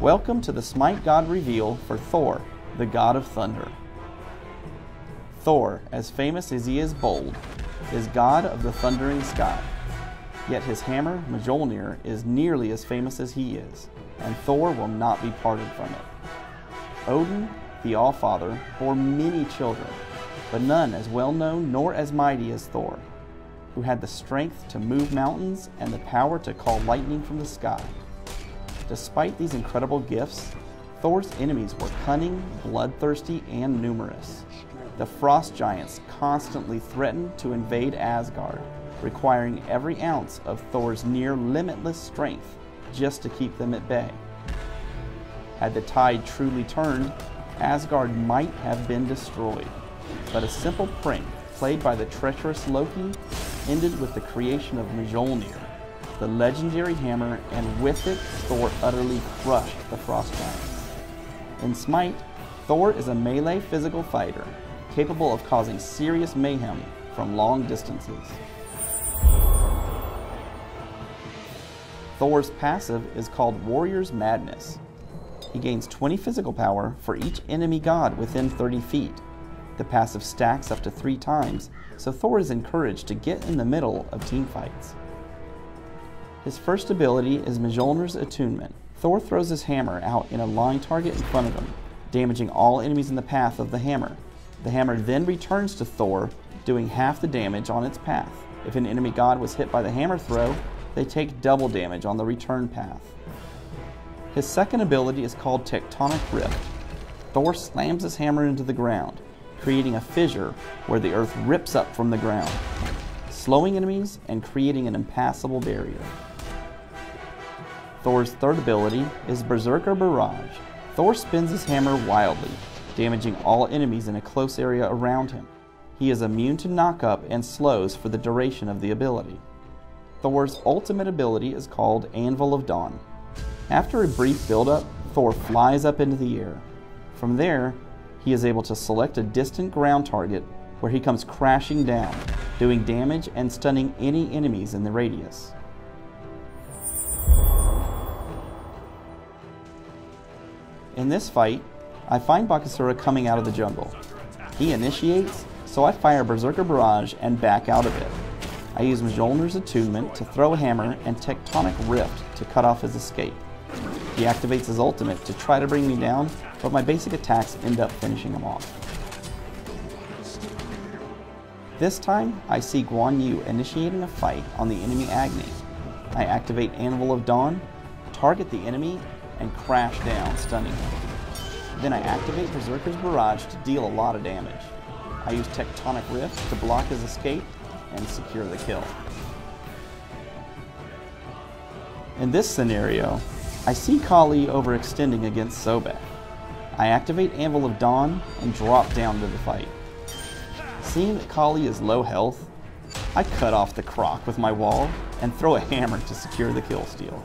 Welcome to the SMITE God reveal for Thor, the god of thunder. Thor, as famous as he is bold, is god of the thundering sky. Yet his hammer, Mjolnir, is nearly as famous as he is, and Thor will not be parted from it. Odin, the All-Father, bore many children, but none as well known nor as mighty as Thor, who had the strength to move mountains and the power to call lightning from the sky. Despite these incredible gifts, Thor's enemies were cunning, bloodthirsty, and numerous. The frost giants constantly threatened to invade Asgard, requiring every ounce of Thor's near limitless strength just to keep them at bay. Had the tide truly turned, Asgard might have been destroyed, but a simple prank played by the treacherous Loki ended with the creation of Mjolnir, the legendary hammer, and with it, Thor utterly crushed the frost giants. In SMITE, Thor is a melee physical fighter, capable of causing serious mayhem from long distances. Thor's passive is called Warrior's Madness. He gains 20 physical power for each enemy god within 30 feet. The passive stacks up to 3 times, so Thor is encouraged to get in the middle of team fights. His first ability is Mjolnir's Attunement. Thor throws his hammer out in a line target in front of him, damaging all enemies in the path of the hammer. The hammer then returns to Thor, doing half the damage on its path. If an enemy god was hit by the hammer throw, they take double damage on the return path. His second ability is called Tectonic Rift. Thor slams his hammer into the ground, creating a fissure where the earth rips up from the ground, slowing enemies and creating an impassable barrier. Thor's third ability is Berserker Barrage. Thor spins his hammer wildly, damaging all enemies in a close area around him. He is immune to knock-up and slows for the duration of the ability. Thor's ultimate ability is called Anvil of Dawn. After a brief build-up, Thor flies up into the air. From there, he is able to select a distant ground target where he comes crashing down, doing damage and stunning any enemies in the radius. In this fight, I find Bakasura coming out of the jungle. He initiates, so I fire Berserker Barrage and back out of it. I use Mjolnir's Attunement to throw a hammer and Tectonic Rift to cut off his escape. He activates his ultimate to try to bring me down, but my basic attacks end up finishing him off. This time, I see Guan Yu initiating a fight on the enemy Agni. I activate Anvil of Dawn, target the enemy, and crash down, stunning him. Then I activate Berserker's Barrage to deal a lot of damage. I use Tectonic Rift to block his escape and secure the kill. In this scenario, I see Kali overextending against Sobek. I activate Anvil of Dawn and drop down to the fight. Seeing that Kali is low health, I cut off the croc with my wall and throw a hammer to secure the kill steal.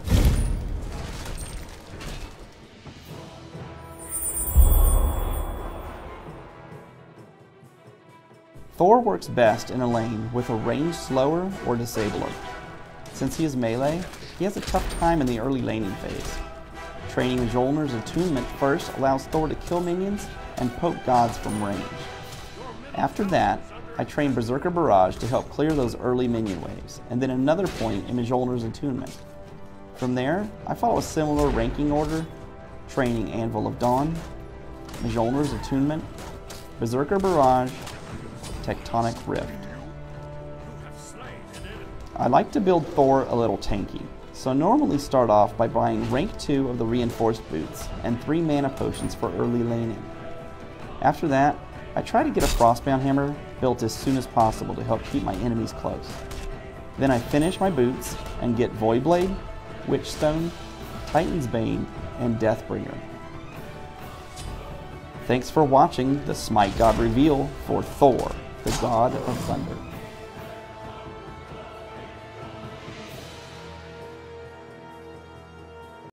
Thor works best in a lane with a ranged slower or disabler. Since he is melee, he has a tough time in the early laning phase. Training Mjolnir's Attunement first allows Thor to kill minions and poke gods from range. After that, I train Berserker Barrage to help clear those early minion waves, and then another point in Mjolnir's Attunement. From there, I follow a similar ranking order, training Anvil of Dawn, Mjolnir's Attunement, Berserker Barrage, Tectonic Rift. I like to build Thor a little tanky, so normally start off by buying rank 2 of the reinforced boots and 3 mana potions for early laning. After that, I try to get a Frostbound hammer built as soon as possible to help keep my enemies close. Then I finish my boots and get Voidblade, Witchstone, Titan's Bane, and Deathbringer. Thanks for watching the SMITE God reveal for Thor, the god of thunder.